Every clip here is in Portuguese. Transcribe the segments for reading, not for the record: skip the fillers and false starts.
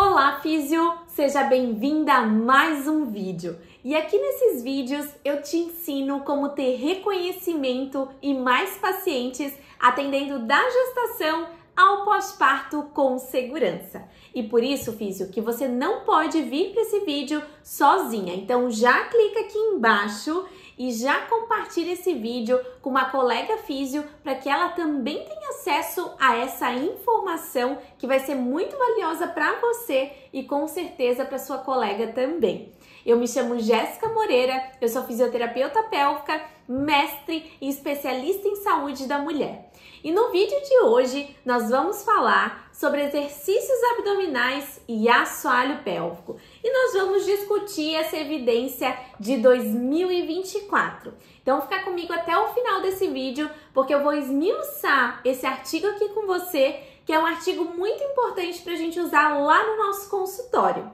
Olá, físio! Seja bem-vinda a mais um vídeo. E aqui nesses vídeos eu te ensino como ter reconhecimento e mais pacientes atendendo da gestação ao pós-parto com segurança. E por isso, físio, que você não pode vir para esse vídeo sozinha. Então já clica aqui embaixo e já compartilha esse vídeo com uma colega físio para que ela também tenha acesso a essa informação que vai ser muito valiosa para você e com certeza para sua colega também. Eu me chamo Jéssica Moreira, eu sou fisioterapeuta pélvica, mestre e especialista em saúde da mulher. E no vídeo de hoje nós vamos falar sobre exercícios abdominais e assoalho pélvico. E nós vamos discutir essa evidência de 2024. Então fica comigo até o final desse vídeo, porque eu vou esmiuçar esse artigo aqui com você, que é um artigo muito importante para a gente usar lá no nosso consultório.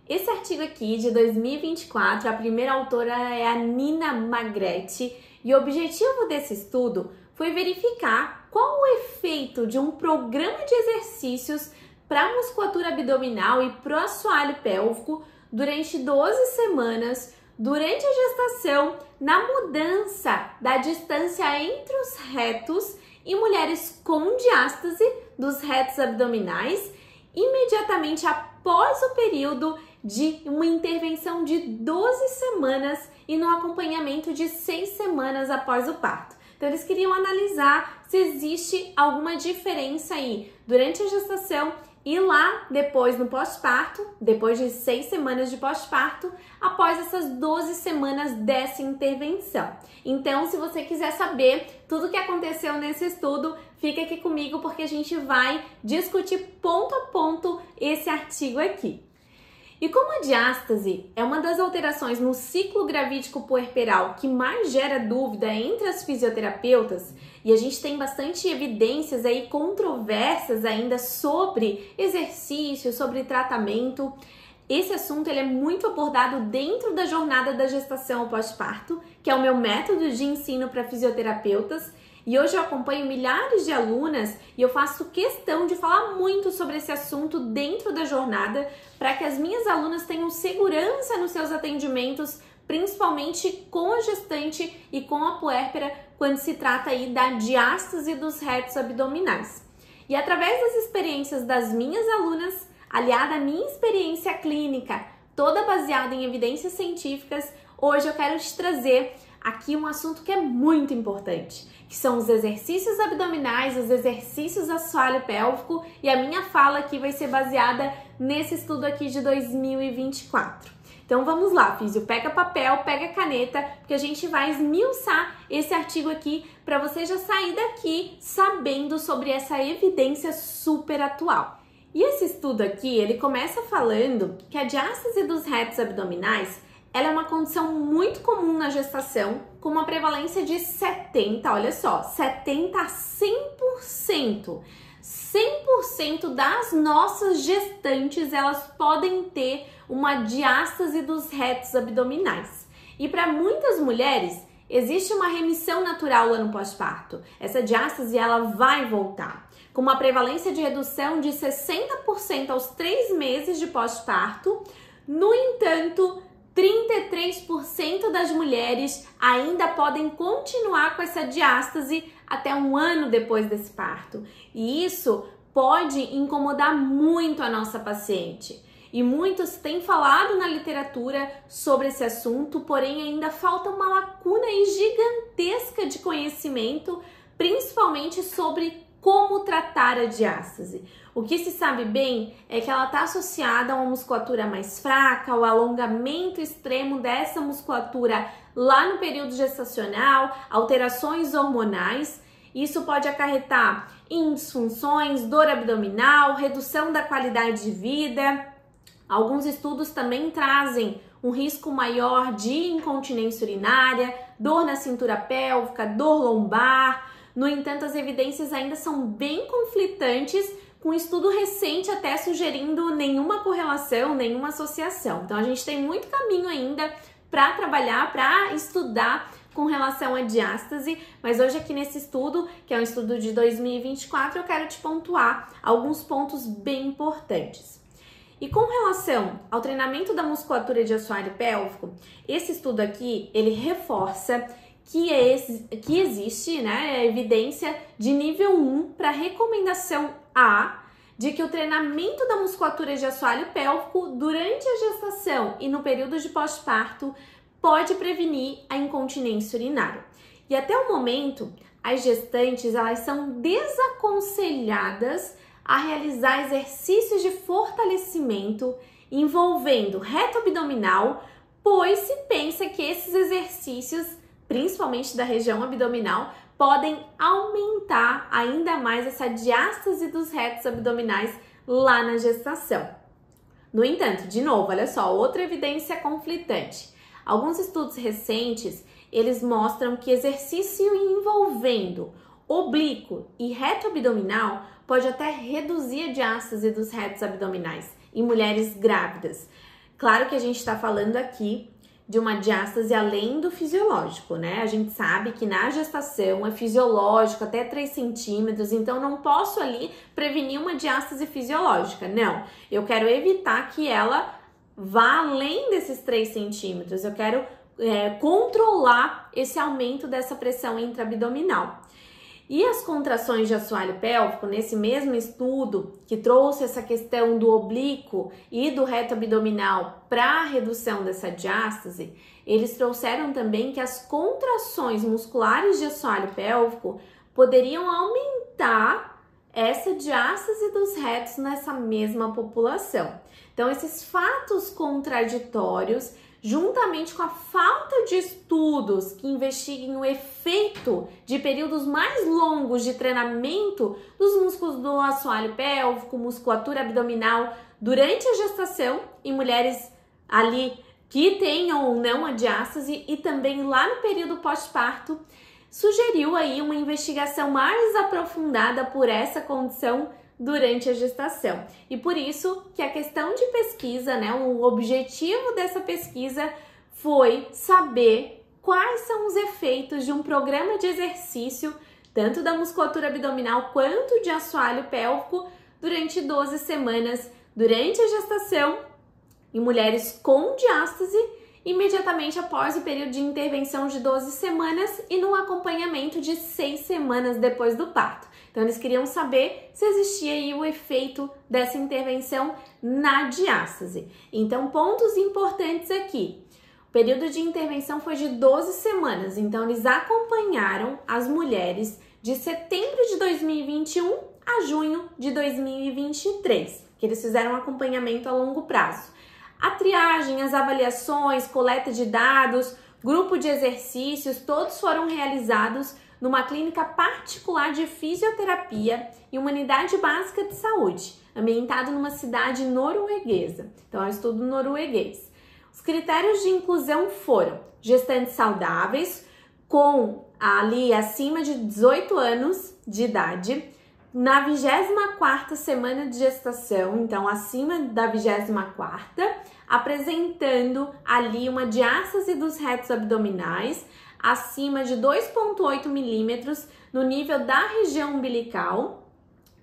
Esse artigo aqui de 2024, a primeira autora é a Nina Magretti, e o objetivo desse estudo foi verificar qual o efeito de um programa de exercícios para a musculatura abdominal e para o assoalho pélvico durante 12 semanas, durante a gestação, na mudança da distância entre os retos em mulheres com diástase dos retos abdominais, imediatamente após o período de uma intervenção de 12 semanas e no acompanhamento de 6 semanas após o parto. Então, eles queriam analisar se existe alguma diferença aí durante a gestação e lá depois no pós-parto, depois de 6 semanas de pós-parto, após essas 12 semanas dessa intervenção. Então, se você quiser saber tudo o que aconteceu nesse estudo, fica aqui comigo porque a gente vai discutir ponto a ponto esse artigo aqui. E como a diástase é uma das alterações no ciclo gravídico puerperal que mais gera dúvida entre as fisioterapeutas, e a gente tem bastante evidências aí controversas ainda sobre exercício, sobre tratamento, esse assunto ele é muito abordado dentro da jornada da gestação ao pós-parto, que é o meu método de ensino para fisioterapeutas. E hoje eu acompanho milhares de alunas e eu faço questão de falar muito sobre esse assunto dentro da jornada para que as minhas alunas tenham segurança nos seus atendimentos, principalmente com a gestante e com a puérpera, quando se trata aí da diástase dos retos abdominais. E através das experiências das minhas alunas, aliada à minha experiência clínica, toda baseada em evidências científicas, hoje eu quero te trazer aqui um assunto que é muito importante, que são os exercícios abdominais, os exercícios assoalho pélvico, e a minha fala aqui vai ser baseada nesse estudo aqui de 2024. Então vamos lá, físio, pega papel, pega caneta, porque a gente vai esmiuçar esse artigo aqui para você já sair daqui sabendo sobre essa evidência super atual. E esse estudo aqui, ele começa falando que a diástase dos retos abdominais ela é uma condição muito comum na gestação, com uma prevalência de 70, olha só, 70 a 100%. 100% das nossas gestantes, elas podem ter uma diástase dos retos abdominais. E para muitas mulheres, existe uma remissão natural lá no pós-parto. Essa diástase, ela vai voltar, com uma prevalência de redução de 60% aos 3 meses de pós-parto. No entanto, 33% das mulheres ainda podem continuar com essa diástase até 1 ano depois desse parto. E isso pode incomodar muito a nossa paciente. E muitos têm falado na literatura sobre esse assunto, porém ainda falta uma lacuna aí gigantesca de conhecimento, principalmente sobre como tratar a diástase. O que se sabe bem é que ela está associada a uma musculatura mais fraca, ao alongamento extremo dessa musculatura lá no período gestacional, alterações hormonais. Isso pode acarretar em disfunções, dor abdominal, redução da qualidade de vida. Alguns estudos também trazem um risco maior de incontinência urinária, dor na cintura pélvica, dor lombar. No entanto, as evidências ainda são bem conflitantes, com um estudo recente até sugerindo nenhuma correlação, nenhuma associação. Então, a gente tem muito caminho ainda para trabalhar, para estudar com relação à diástase, mas hoje aqui nesse estudo, que é um estudo de 2024, eu quero te pontuar alguns pontos bem importantes. E com relação ao treinamento da musculatura de assoalho pélvico, esse estudo aqui, ele reforça que existe, né, evidência de nível 1 para recomendação A de que o treinamento da musculatura de assoalho pélvico durante a gestação e no período de pós-parto pode prevenir a incontinência urinária. E até o momento, as gestantes elas são desaconselhadas a realizar exercícios de fortalecimento envolvendo reto abdominal, pois se pensa que esses exercícios, principalmente da região abdominal, podem aumentar ainda mais essa diástase dos retos abdominais lá na gestação. No entanto, de novo, olha só, outra evidência conflitante. Alguns estudos recentes, eles mostram que exercício envolvendo oblíquo e reto abdominal pode até reduzir a diástase dos retos abdominais em mulheres grávidas. Claro que a gente está falando aqui de uma diástase além do fisiológico, né? A gente sabe que na gestação é fisiológico até 3 centímetros, então não posso ali prevenir uma diástase fisiológica, não. Eu quero evitar que ela vá além desses 3 centímetros, eu quero controlar esse aumento dessa pressão intraabdominal. E as contrações de assoalho pélvico, nesse mesmo estudo que trouxe essa questão do oblíquo e do reto abdominal para a redução dessa diástase, eles trouxeram também que as contrações musculares de assoalho pélvico poderiam aumentar essa diástase dos retos nessa mesma população. Então, esses fatos contraditórios, juntamente com a falta de estudos que investiguem o efeito de períodos mais longos de treinamento dos músculos do assoalho pélvico, musculatura abdominal durante a gestação em mulheres ali que tenham ou não a diástase e também lá no período pós-parto, sugeriu aí uma investigação mais aprofundada por essa condição durante a gestação. E por isso que a questão de pesquisa, né, o objetivo dessa pesquisa foi saber quais são os efeitos de um programa de exercício, tanto da musculatura abdominal quanto de assoalho pélvico, durante 12 semanas, durante a gestação, em mulheres com diástase, imediatamente após o período de intervenção de 12 semanas e no acompanhamento de 6 semanas depois do parto. Então, eles queriam saber se existia aí o efeito dessa intervenção na diástase. Então, pontos importantes aqui. O período de intervenção foi de 12 semanas, então eles acompanharam as mulheres de setembro de 2021 a junho de 2023, que eles fizeram um acompanhamento a longo prazo. A triagem, as avaliações, coleta de dados, grupo de exercícios, todos foram realizados numa clínica particular de fisioterapia e uma unidade básica de saúde, ambientado numa cidade norueguesa. Então, é um estudo norueguês. Os critérios de inclusão foram gestantes saudáveis, com ali acima de 18 anos de idade, na 24ª semana de gestação, então acima da 24ª, apresentando ali uma diástase dos retos abdominais acima de 2,8 milímetros no nível da região umbilical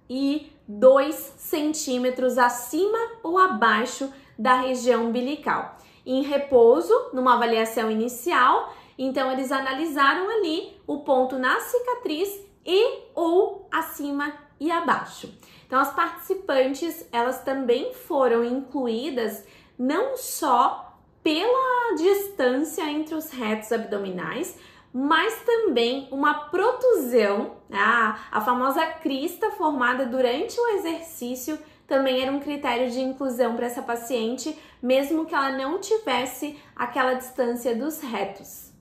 e 2 centímetros acima ou abaixo da região umbilical. Em repouso, numa avaliação inicial, então eles analisaram ali o ponto na cicatriz e ou acima e abaixo. Então, as participantes, elas também foram incluídas não só pela distância entre os retos abdominais, mas também uma protusão, a famosa crista formada durante o exercício, também era um critério de inclusão para essa paciente, mesmo que ela não tivesse aquela distância dos retos.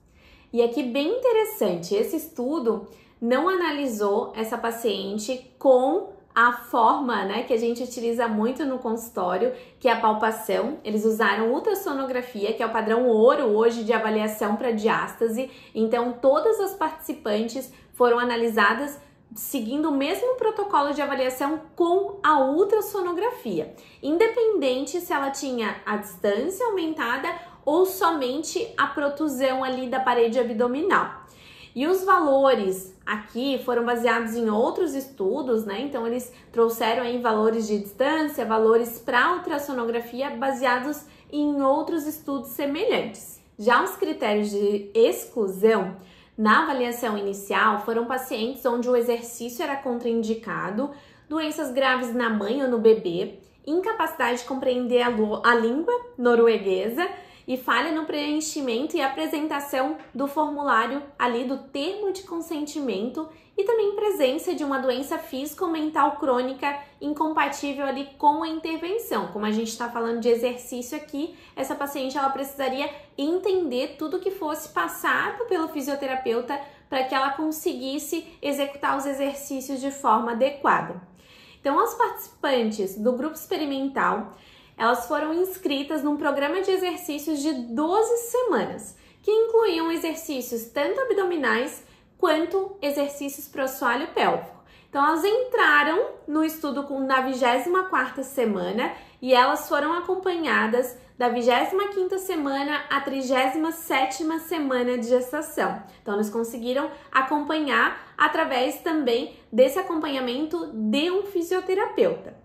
E aqui bem interessante, esse estudo não analisou essa paciente com a forma, né, que a gente utiliza muito no consultório, que é a palpação. Eles usaram ultrassonografia, que é o padrão ouro hoje de avaliação para diástase. Então, todas as participantes foram analisadas seguindo o mesmo protocolo de avaliação com a ultrassonografia, independente se ela tinha a distância aumentada ou somente a protusão ali da parede abdominal. E os valores aqui foram baseados em outros estudos, né? Então, eles trouxeram aí valores de distância, valores para ultrassonografia baseados em outros estudos semelhantes. Já os critérios de exclusão, na avaliação inicial, foram pacientes onde o exercício era contraindicado, doenças graves na mãe ou no bebê, incapacidade de compreender a língua norueguesa e falha no preenchimento e apresentação do formulário ali do termo de consentimento e também presença de uma doença física ou mental crônica incompatível ali com a intervenção. Como a gente está falando de exercício aqui, essa paciente ela precisaria entender tudo que fosse passado pelo fisioterapeuta para que ela conseguisse executar os exercícios de forma adequada. Então, as participantes do grupo experimental, elas foram inscritas num programa de exercícios de 12 semanas, que incluíam exercícios tanto abdominais quanto exercícios para o assoalho pélvico. Então, elas entraram no estudo na 24ª semana e elas foram acompanhadas da 25ª semana à 37ª semana de gestação. Então, eles conseguiram acompanhar através também desse acompanhamento de um fisioterapeuta.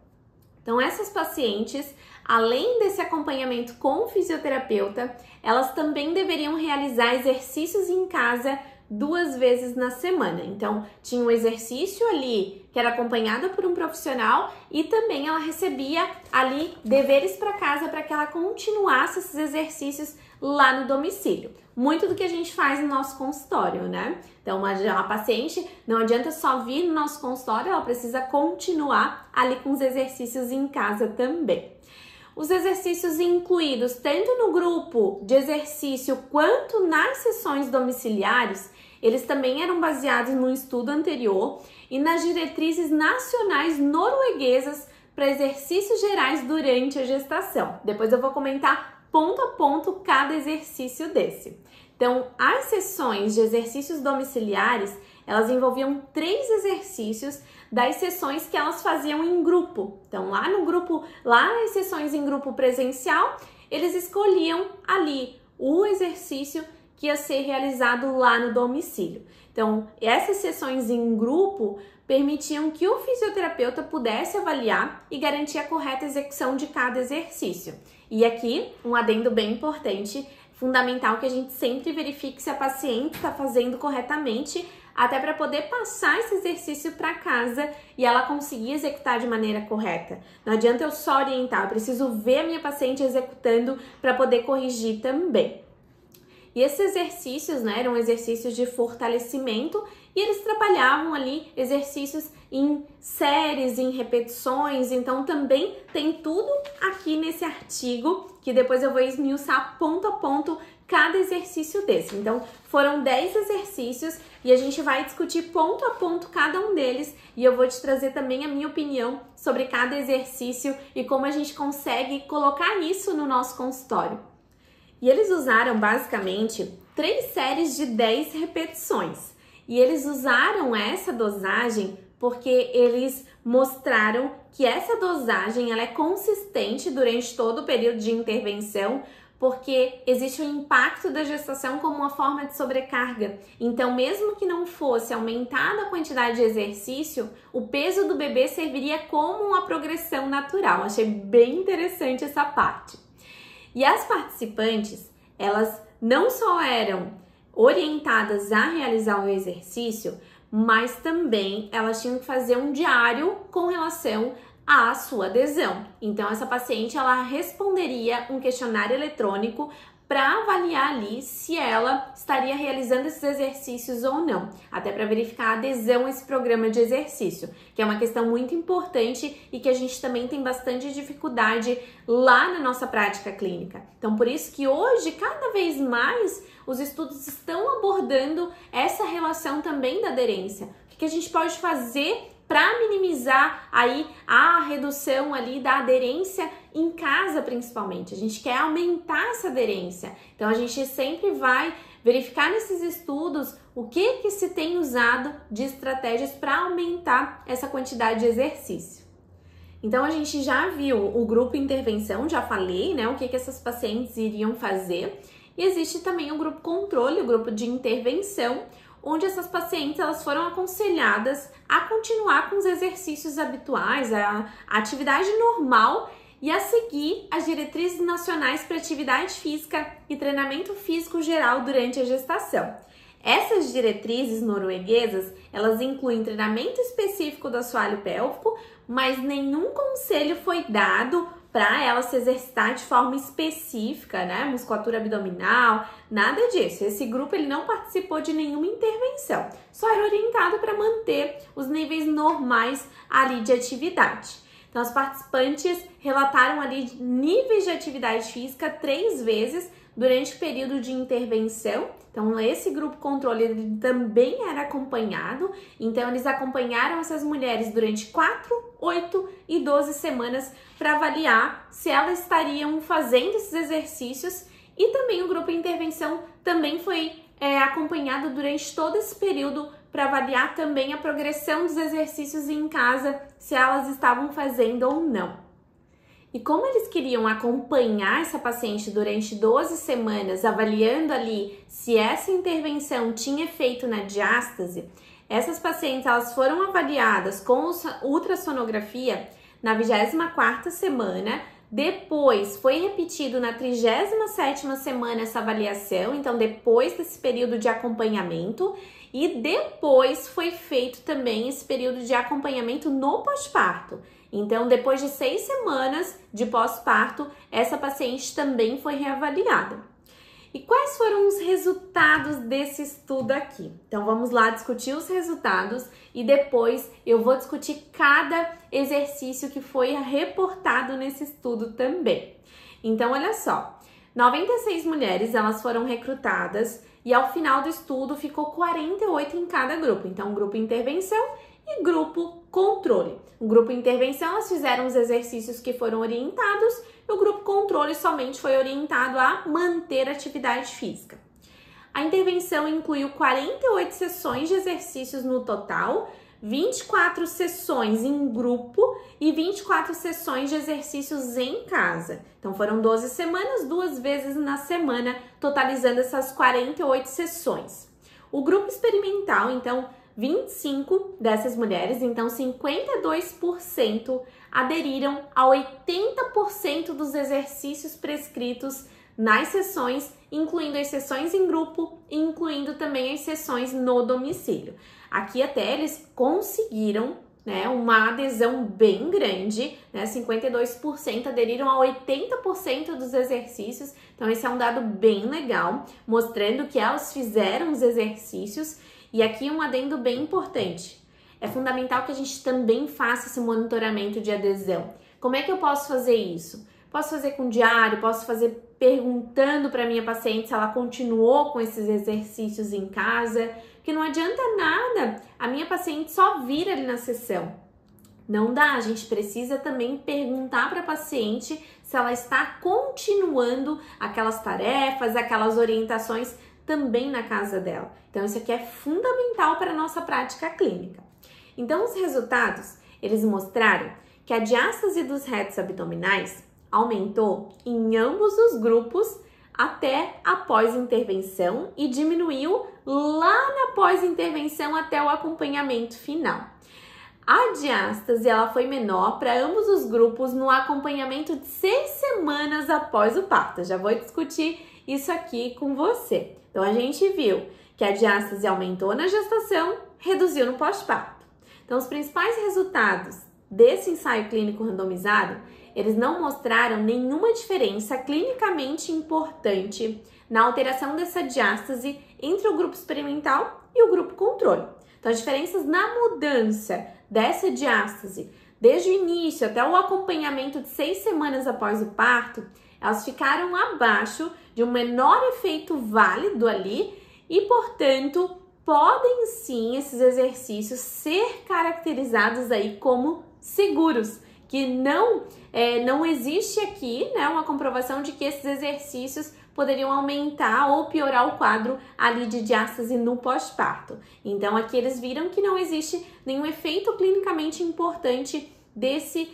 Então, essas pacientes, além desse acompanhamento com o fisioterapeuta, elas também deveriam realizar exercícios em casa 2 vezes na semana. Então, tinha um exercício ali que era acompanhado por um profissional e também ela recebia ali deveres para casa para que ela continuasse esses exercícios lá no domicílio. Muito do que a gente faz no nosso consultório, né? Então, a paciente não adianta só vir no nosso consultório, ela precisa continuar ali com os exercícios em casa também. Os exercícios incluídos tanto no grupo de exercício quanto nas sessões domiciliares, eles também eram baseados no estudo anterior e nas diretrizes nacionais norueguesas para exercícios gerais durante a gestação. Depois eu vou comentar ponto a ponto cada exercício desse. Então, as sessões de exercícios domiciliares, elas envolviam 3 exercícios das sessões que elas faziam em grupo. Então, lá nas sessões em grupo presencial, eles escolhiam ali o exercício que ia ser realizado lá no domicílio. Então, essas sessões em grupo permitiam que o fisioterapeuta pudesse avaliar e garantir a correta execução de cada exercício. E aqui, um adendo bem importante, fundamental que a gente sempre verifique se a paciente está fazendo corretamente, até para poder passar esse exercício para casa e ela conseguir executar de maneira correta. Não adianta eu só orientar, eu preciso ver a minha paciente executando para poder corrigir também. E esses exercícios, né, eram exercícios de fortalecimento e eles trabalhavam ali exercícios em séries, em repetições, então também tem tudo aqui nesse artigo, que depois eu vou esmiuçar ponto a ponto cada exercício desse. Então, foram 10 exercícios e a gente vai discutir ponto a ponto cada um deles e eu vou te trazer também a minha opinião sobre cada exercício e como a gente consegue colocar isso no nosso consultório. E eles usaram basicamente 3 séries de 10 repetições. E eles usaram essa dosagem porque eles mostraram que essa dosagem ela é consistente durante todo o período de intervenção, porque existe o impacto da gestação como uma forma de sobrecarga. Então, mesmo que não fosse aumentada a quantidade de exercício, o peso do bebê serviria como uma progressão natural. Achei bem interessante essa parte. E as participantes, elas não só eram orientadas a realizar o exercício, mas também elas tinham que fazer um diário com relação à sua adesão. Então, essa paciente, ela responderia um questionário eletrônico para avaliar ali se ela estaria realizando esses exercícios ou não, até para verificar a adesão a esse programa de exercício, que é uma questão muito importante e que a gente também tem bastante dificuldade lá na nossa prática clínica. Então, por isso que hoje, cada vez mais, os estudos estão abordando essa relação também da aderência. O que a gente pode fazer para minimizar aí a redução ali da aderência em casa, principalmente. A gente quer aumentar essa aderência. Então, a gente sempre vai verificar nesses estudos o que se tem usado de estratégias para aumentar essa quantidade de exercício. Então, a gente já viu o grupo intervenção, já falei, né, o que essas pacientes iriam fazer. E existe também o grupo controle, o grupo de intervenção, onde essas pacientes elas foram aconselhadas a continuar com os exercícios habituais, a atividade normal e a seguir as diretrizes nacionais para atividade física e treinamento físico geral durante a gestação. Essas diretrizes norueguesas, elas incluem treinamento específico do assoalho pélvico, mas nenhum conselho foi dado para ela se exercitar de forma específica, né? Musculatura abdominal, nada disso. Esse grupo ele não participou de nenhuma intervenção, só era orientado para manter os níveis normais ali de atividade. Então, as participantes relataram ali níveis de atividade física 3 vezes durante o período de intervenção. Então, esse grupo controle ele também era acompanhado. Então, eles acompanharam essas mulheres durante 4, 8 e 12 semanas para avaliar se elas estariam fazendo esses exercícios. E também o grupo de intervenção também foi acompanhado durante todo esse período para avaliar também a progressão dos exercícios em casa, se elas estavam fazendo ou não. E como eles queriam acompanhar essa paciente durante 12 semanas, avaliando ali se essa intervenção tinha efeito na diástase, essas pacientes elas foram avaliadas com ultrassonografia na 24ª semana. Depois foi repetido na 37ª semana essa avaliação, então depois desse período de acompanhamento, e depois foi feito também esse período de acompanhamento no pós-parto. Então, depois de 6 semanas de pós-parto, essa paciente também foi reavaliada. E quais foram os resultados desse estudo aqui? Então, vamos lá discutir os resultados e depois eu vou discutir cada exercício que foi reportado nesse estudo também. Então, olha só, 96 mulheres elas foram recrutadas e ao final do estudo ficou 48 em cada grupo. Então, grupo intervenção e grupo controle. O grupo intervenção, elas fizeram os exercícios que foram orientados e o grupo controle somente foi orientado a manter a atividade física. A intervenção incluiu 48 sessões de exercícios no total, 24 sessões em grupo e 24 sessões de exercícios em casa. Então foram 12 semanas, 2 vezes na semana, totalizando essas 48 sessões. O grupo experimental, então, 25 dessas mulheres, então 52%, aderiram a 80% dos exercícios prescritos nas sessões, incluindo as sessões em grupo e incluindo também as sessões no domicílio. Aqui até eles conseguiram, né, uma adesão bem grande, né, 52% aderiram a 80% dos exercícios, então esse é um dado bem legal, mostrando que elas fizeram os exercícios. E aqui um adendo bem importante, é fundamental que a gente também faça esse monitoramento de adesão. Como é que eu posso fazer isso? Posso fazer com diário, posso fazer perguntando para minha paciente se ela continuou com esses exercícios em casa, porque não adianta nada a minha paciente só vir ali na sessão. Não dá, a gente precisa também perguntar para a paciente se ela está continuando aquelas tarefas, aquelas orientações também na casa dela. Então, isso aqui é fundamental para a nossa prática clínica. Então, os resultados, eles mostraram que a diástase dos retos abdominais aumentou em ambos os grupos até a pós-intervenção e diminuiu lá na pós-intervenção até o acompanhamento final. A diástase ela foi menor para ambos os grupos no acompanhamento de 6 semanas após o parto. Já vou discutir isso aqui com você. Então, a gente viu que a diástase aumentou na gestação, reduziu no pós-parto. Então, os principais resultados desse ensaio clínico randomizado, eles não mostraram nenhuma diferença clinicamente importante na alteração dessa diástase entre o grupo experimental e o grupo controle. Então, as diferenças na mudança dessa diástase, desde o início até o acompanhamento de 6 semanas após o parto, elas ficaram abaixo de um menor efeito válido ali e, portanto, podem sim esses exercícios ser caracterizados aí como seguros, que não existe aqui, né, uma comprovação de que esses exercícios poderiam aumentar ou piorar o quadro ali de diástase no pós-parto. Então, aqui eles viram que não existe nenhum efeito clinicamente importante desses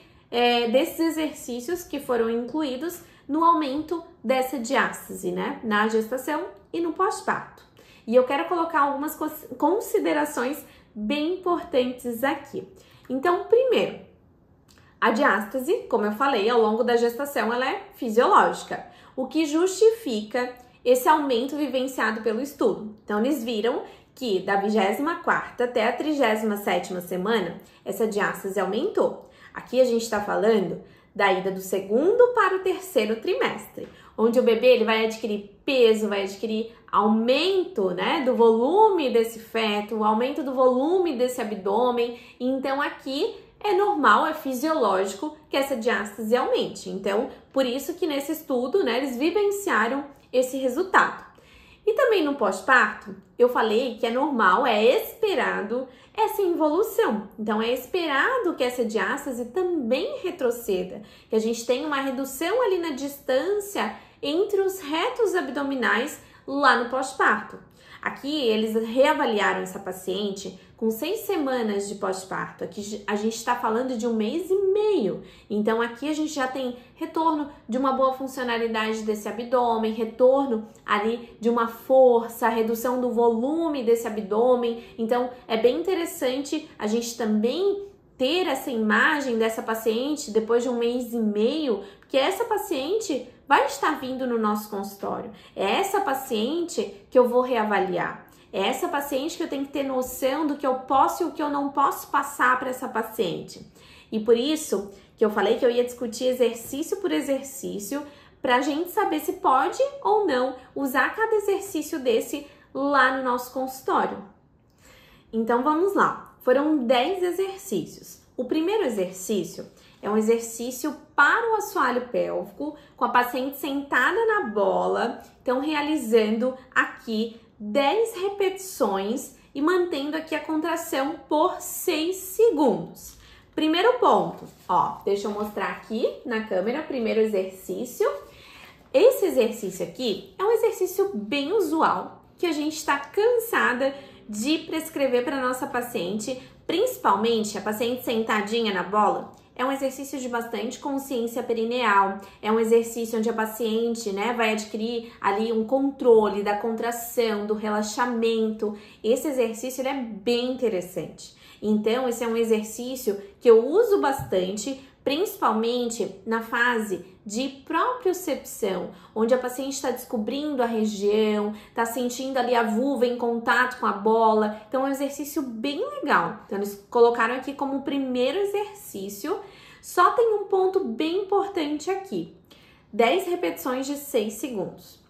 exercícios que foram incluídos no aumento dessa diástase, né, na gestação e no pós-parto. E eu quero colocar algumas considerações bem importantes aqui. Então, primeiro, a diástase, como eu falei, ao longo da gestação, ela é fisiológica, o que justifica esse aumento vivenciado pelo estudo. Então, eles viram que da 24ª até a 37ª semana, essa diástase aumentou. Aqui a gente está falando da ida do 2º para o 3º trimestre, onde o bebê ele vai adquirir peso, vai adquirir aumento, né, do volume desse feto, aumento do volume desse abdômen. Então, aqui é normal, é fisiológico que essa diástase aumente. Então, por isso que nesse estudo, né, eles vivenciaram esse resultado. E também no pós-parto, eu falei que é normal, é esperado essa involução. Então, é esperado que essa diástase também retroceda, que a gente tenha uma redução ali na distância entre os retos abdominais lá no pós-parto. Aqui, eles reavaliaram essa paciente com 6 semanas de pós-parto. Aqui a gente está falando de 1 mês e meio. Então, aqui a gente já tem retorno de uma boa funcionalidade desse abdômen, retorno ali de uma força, redução do volume desse abdômen. Então, é bem interessante a gente também ter essa imagem dessa paciente depois de 1 mês e meio, porque essa paciente vai estar vindo no nosso consultório. É essa paciente que eu vou reavaliar. É essa paciente que eu tenho que ter noção do que eu posso e o que eu não posso passar para essa paciente. E por isso que eu falei que eu ia discutir exercício por exercício para a gente saber se pode ou não usar cada exercício desse lá no nosso consultório. Então vamos lá. Foram 10 exercícios. O primeiro exercício é um exercício para o assoalho pélvico, com a paciente sentada na bola, então realizando aqui 10 repetições e mantendo aqui a contração por 6 segundos. Primeiro ponto, ó, deixa eu mostrar aqui na câmera, primeiro exercício. Esse exercício aqui é um exercício bem usual, que a gente está cansada de prescrever para nossa paciente, principalmente a paciente sentadinha na bola. É um exercício de bastante consciência perineal, é um exercício onde a paciente, né, vai adquirir ali um controle da contração, do relaxamento. Esse exercício ele é bem interessante. Então, esse é um exercício que eu uso bastante, principalmente na fase de propriocepção, onde a paciente está descobrindo a região, está sentindo ali a vulva em contato com a bola. Então, é um exercício bem legal. Então, eles colocaram aqui como o primeiro exercício. Só tem um ponto bem importante aqui. 10 repetições de 6 segundos.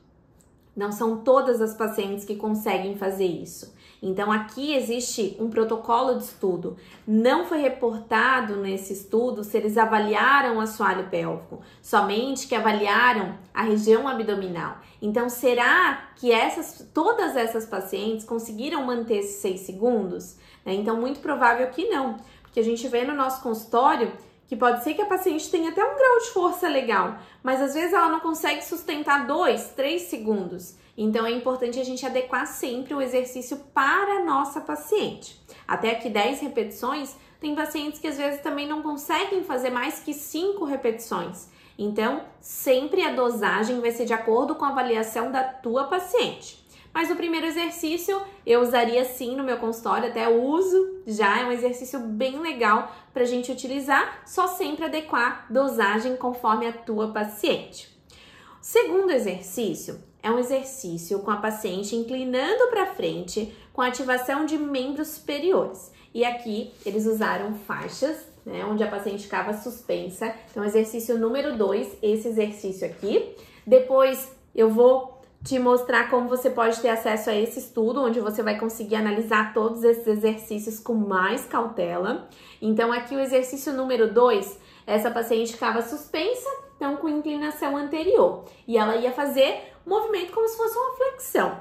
Não são todas as pacientes que conseguem fazer isso. Então, aqui existe um protocolo de estudo. Não foi reportado nesse estudo se eles avaliaram o assoalho pélvico, somente que avaliaram a região abdominal. Então, será que todas essas pacientes conseguiram manter esses 6 segundos? Então, muito provável que não, porque a gente vê no nosso consultório que pode ser que a paciente tenha até um grau de força legal, mas às vezes ela não consegue sustentar 2, 3 segundos. Então, é importante a gente adequar sempre o exercício para a nossa paciente. Até aqui 10 repetições, tem pacientes que às vezes também não conseguem fazer mais que 5 repetições. Então, sempre a dosagem vai ser de acordo com a avaliação da tua paciente. Mas o primeiro exercício eu usaria sim no meu consultório, até uso já, é um exercício bem legal para a gente utilizar, só sempre adequar dosagem conforme a tua paciente. O segundo exercício é um exercício com a paciente inclinando para frente com ativação de membros superiores. E aqui eles usaram faixas, né, onde a paciente ficava suspensa. Então, exercício número 2, esse exercício aqui. Depois eu vou te mostrar como você pode ter acesso a esse estudo, onde você vai conseguir analisar todos esses exercícios com mais cautela. Então, aqui o exercício número 2, essa paciente ficava suspensa, então com inclinação anterior. E ela ia fazer um movimento como se fosse uma flexão.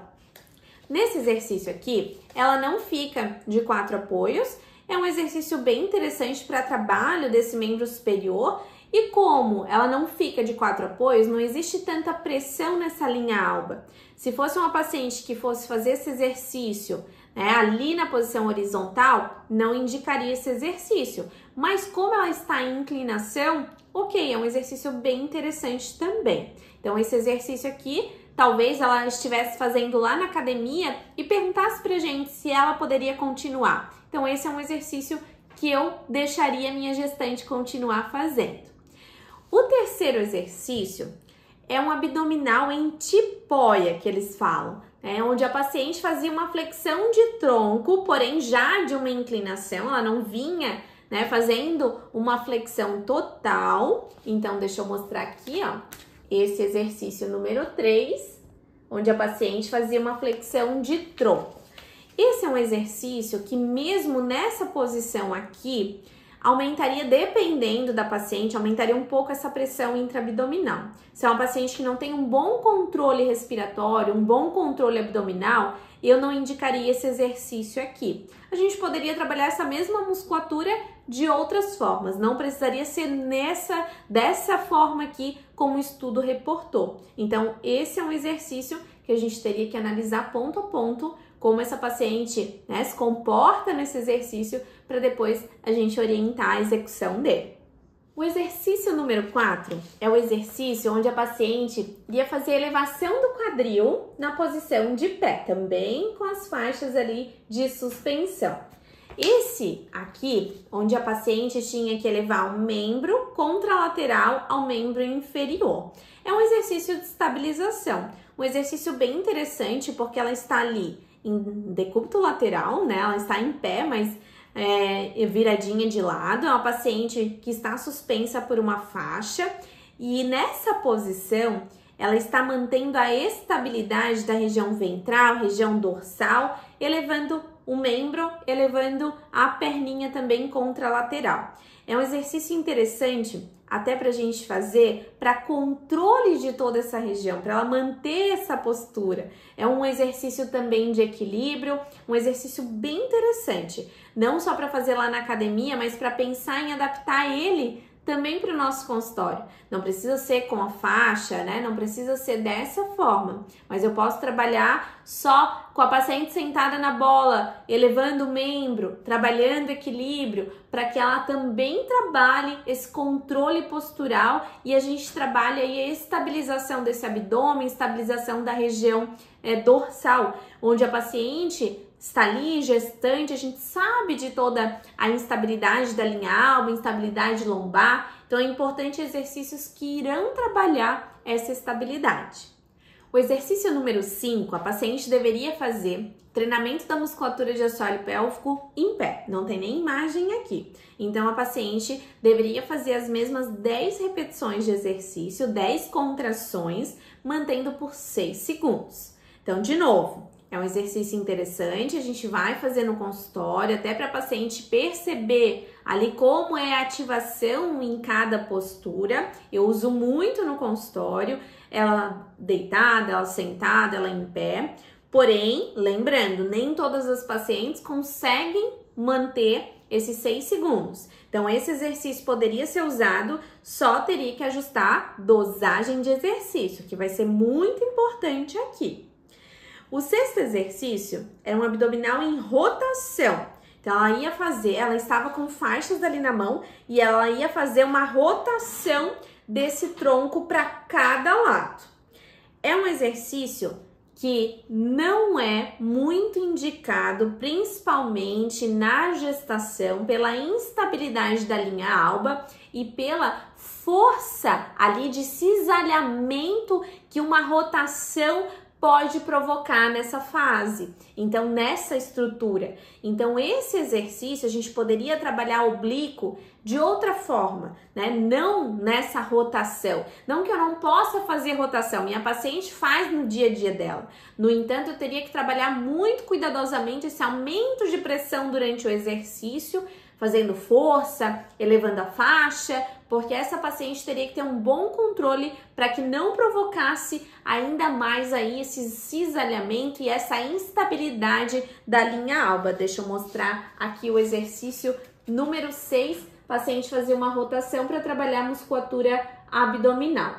Nesse exercício aqui, ela não fica de 4 apoios, é um exercício bem interessante para trabalho desse membro superior. E como ela não fica de 4 apoios, não existe tanta pressão nessa linha alba. Se fosse uma paciente que fosse fazer esse exercício, né, ali na posição horizontal, não indicaria esse exercício. Mas como ela está em inclinação, ok, é um exercício bem interessante também. Então, esse exercício aqui, talvez ela estivesse fazendo lá na academia e perguntasse pra gente se ela poderia continuar. Então, esse é um exercício que eu deixaria minha gestante continuar fazendo. O terceiro exercício é um abdominal em tipóia, que eles falam, onde a paciente fazia uma flexão de tronco, porém já de uma inclinação, ela não vinha fazendo uma flexão total. Então, deixa eu mostrar aqui, ó, esse exercício número 3, onde a paciente fazia uma flexão de tronco. Esse é um exercício que mesmo nessa posição aqui, aumentaria, dependendo da paciente, aumentaria um pouco essa pressão intraabdominal. Se é uma paciente que não tem um bom controle respiratório, um bom controle abdominal, eu não indicaria esse exercício aqui. A gente poderia trabalhar essa mesma musculatura de outras formas, não precisaria ser dessa forma aqui como o estudo reportou. Então, esse é um exercício que a gente teria que analisar ponto a ponto como essa paciente se comporta nesse exercício para depois a gente orientar a execução dele. O exercício número 4 é o exercício onde a paciente ia fazer a elevação do quadril na posição de pé, também com as faixas ali de suspensão. Esse aqui, onde a paciente tinha que elevar o membro contralateral ao membro inferior. É um exercício de estabilização, um exercício bem interessante porque ela está ali em decúbito lateral, ela está em pé, mas viradinha de lado. É uma paciente que está suspensa por uma faixa e nessa posição ela está mantendo a estabilidade da região ventral, região dorsal, elevando o membro, elevando a perninha também contralateral. É um exercício interessante até para a gente fazer para controle de toda essa região, para ela manter essa postura. É um exercício também de equilíbrio, um exercício bem interessante, não só para fazer lá na academia, mas para pensar em adaptar ele também para o nosso consultório. Não precisa ser com a faixa, não precisa ser dessa forma, mas eu posso trabalhar só com a paciente sentada na bola, elevando o membro, trabalhando equilíbrio, para que ela também trabalhe esse controle postural e a gente trabalhe aí a estabilização desse abdômen, estabilização da região dorsal, onde a paciente está ali, gestante, a gente sabe de toda a instabilidade da linha alba, instabilidade lombar, então é importante exercícios que irão trabalhar essa estabilidade. O exercício número 5, a paciente deveria fazer treinamento da musculatura de assoalho pélvico em pé, não tem nem imagem aqui. Então a paciente deveria fazer as mesmas 10 repetições de exercício, 10 contrações, mantendo por 6 segundos. Então, de novo, é um exercício interessante, a gente vai fazer no consultório, até para a paciente perceber ali como é a ativação em cada postura. Eu uso muito no consultório, ela deitada, ela sentada, ela em pé. Porém, lembrando, nem todas as pacientes conseguem manter esses 6 segundos. Então, esse exercício poderia ser usado, só teria que ajustar dosagem de exercício, que vai ser muito importante aqui. O 6º exercício é um abdominal em rotação. Então, ela estava com faixas ali na mão e ela ia fazer uma rotação desse tronco para cada lado. É um exercício que não é muito indicado, principalmente na gestação, pela instabilidade da linha alba e pela força ali de cisalhamento que uma rotação pode provocar nessa fase, então nessa estrutura. Então esse exercício a gente poderia trabalhar oblíquo de outra forma, não nessa rotação. Não que eu não possa fazer rotação, minha paciente faz no dia a dia dela. No entanto, eu teria que trabalhar muito cuidadosamente esse aumento de pressão durante o exercício, fazendo força, elevando a faixa, porque essa paciente teria que ter um bom controle para que não provocasse ainda mais aí esse cisalhamento e essa instabilidade da linha alba. Deixa eu mostrar aqui o exercício número 6, paciente fazer uma rotação para trabalhar a musculatura abdominal.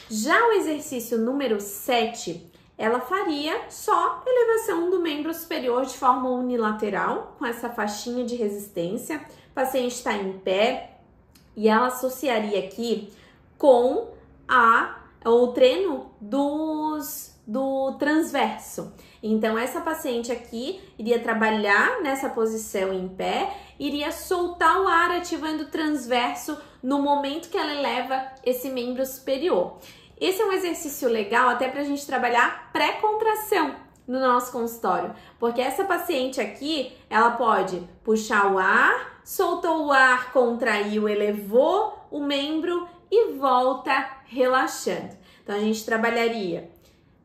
Já o exercício número 7, ela faria só elevação do membro superior de forma unilateral, com essa faixinha de resistência. O paciente está em pé, e ela associaria aqui com o treino do transverso. Então, essa paciente aqui iria trabalhar nessa posição em pé, iria soltar o ar ativando o transverso no momento que ela eleva esse membro superior. Esse é um exercício legal até para a gente trabalhar pré-contração no nosso consultório, porque essa paciente aqui, ela pode puxar o ar, soltou o ar, contraiu, elevou o membro e volta relaxando. Então, a gente trabalharia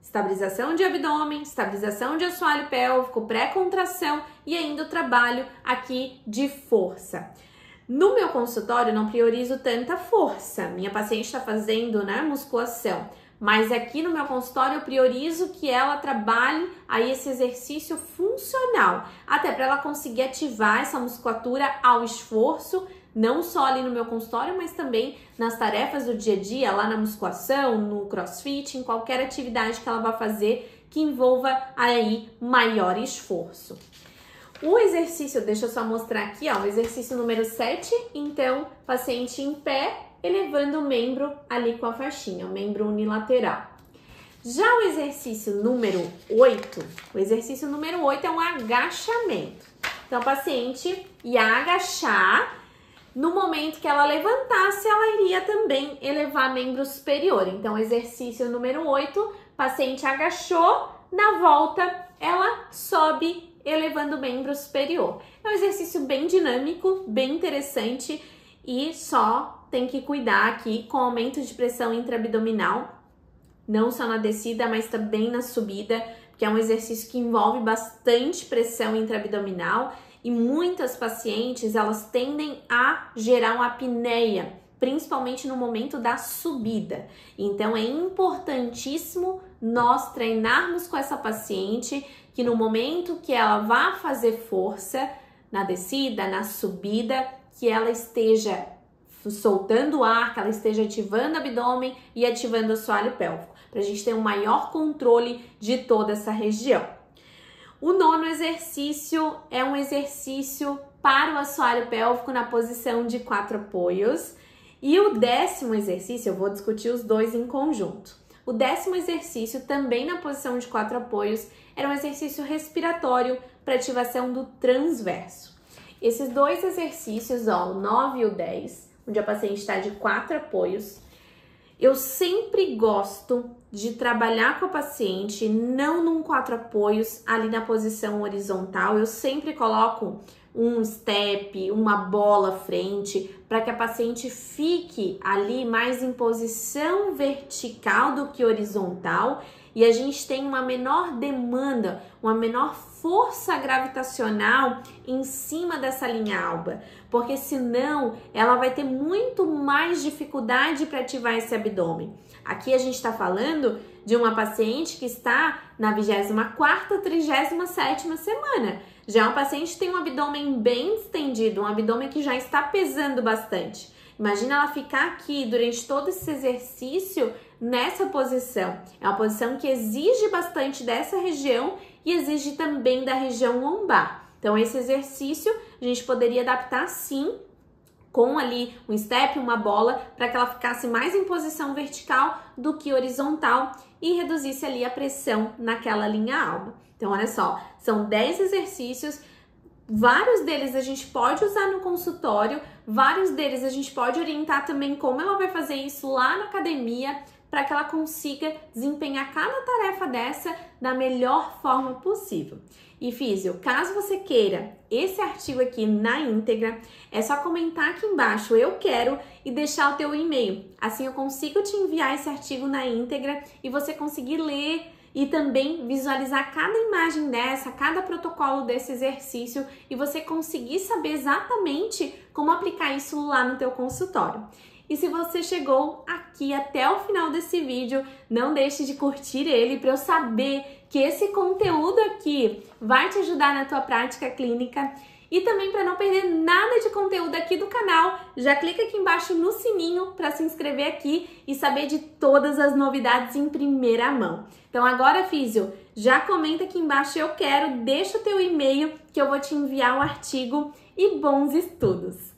estabilização de abdômen, estabilização de assoalho pélvico, pré-contração e ainda o trabalho aqui de força. No meu consultório, eu não priorizo tanta força. Minha paciente está fazendo, né, musculação. Mas aqui no meu consultório eu priorizo que ela trabalhe aí esse exercício funcional, até para ela conseguir ativar essa musculatura ao esforço, não só ali no meu consultório, mas também nas tarefas do dia a dia, lá na musculação, no crossfit, em qualquer atividade que ela vá fazer que envolva aí maior esforço. O exercício, deixa eu só mostrar aqui, ó, o exercício número 7, então, paciente em pé, elevando o membro ali com a faixinha, o membro unilateral. Já o exercício número 8, é um agachamento. Então, a paciente ia agachar, no momento que ela levantasse, ela iria também elevar membro superior. Então, exercício número 8, paciente agachou, na volta, ela sobe, elevando o membro superior. É um exercício bem dinâmico, bem interessante e só tem que cuidar aqui com aumento de pressão intraabdominal, não só na descida, mas também na subida, porque é um exercício que envolve bastante pressão intraabdominal e muitas pacientes, elas tendem a gerar uma apneia, principalmente no momento da subida. Então, é importantíssimo nós treinarmos com essa paciente que no momento que ela vá fazer força, na descida, na subida, que ela esteja soltando o ar, que ela esteja ativando o abdômen e ativando o assoalho pélvico, para a gente ter um maior controle de toda essa região. O 9º exercício é um exercício para o assoalho pélvico na posição de 4 apoios. E o 10º exercício, eu vou discutir os dois em conjunto. O 10º exercício, também na posição de 4 apoios, era um exercício respiratório para ativação do transverso. Esses dois exercícios, ó, o 9 e o 10, onde a paciente está de 4 apoios, eu sempre gosto de trabalhar com a paciente, não num 4 apoios, ali na posição horizontal. Eu sempre coloco um step, uma bola à frente, para que a paciente fique ali mais em posição vertical do que horizontal e a gente tem uma menor demanda, uma menor força gravitacional em cima dessa linha alba, porque senão ela vai ter muito mais dificuldade para ativar esse abdômen. Aqui a gente está falando de uma paciente que está na 24ª, 37ª semana. Já é uma paciente que tem um abdômen bem estendido, um abdômen que já está pesando bastante. Imagina ela ficar aqui durante todo esse exercício nessa posição. É uma posição que exige bastante dessa região e exige também da região lombar. Então, esse exercício a gente poderia adaptar sim com ali um step, uma bola, para que ela ficasse mais em posição vertical do que horizontal e reduzisse ali a pressão naquela linha alba. Então, olha só, são 10 exercícios, vários deles a gente pode usar no consultório, vários deles a gente pode orientar também como ela vai fazer isso lá na academia, para que ela consiga desempenhar cada tarefa dessa da melhor forma possível. E físio, caso você queira esse artigo aqui na íntegra, é só comentar aqui embaixo, eu quero, e deixar o teu e-mail. Assim eu consigo te enviar esse artigo na íntegra e você conseguir ler e também visualizar cada imagem dessa, cada protocolo desse exercício e você conseguir saber exatamente como aplicar isso lá no teu consultório. E se você chegou aqui até o final desse vídeo, não deixe de curtir ele para eu saber que esse conteúdo aqui vai te ajudar na tua prática clínica. E também para não perder nada de conteúdo aqui do canal, já clica aqui embaixo no sininho para se inscrever aqui e saber de todas as novidades em primeira mão. Então agora, físio, já comenta aqui embaixo eu quero, deixa o teu e-mail que eu vou te enviar o artigo e bons estudos!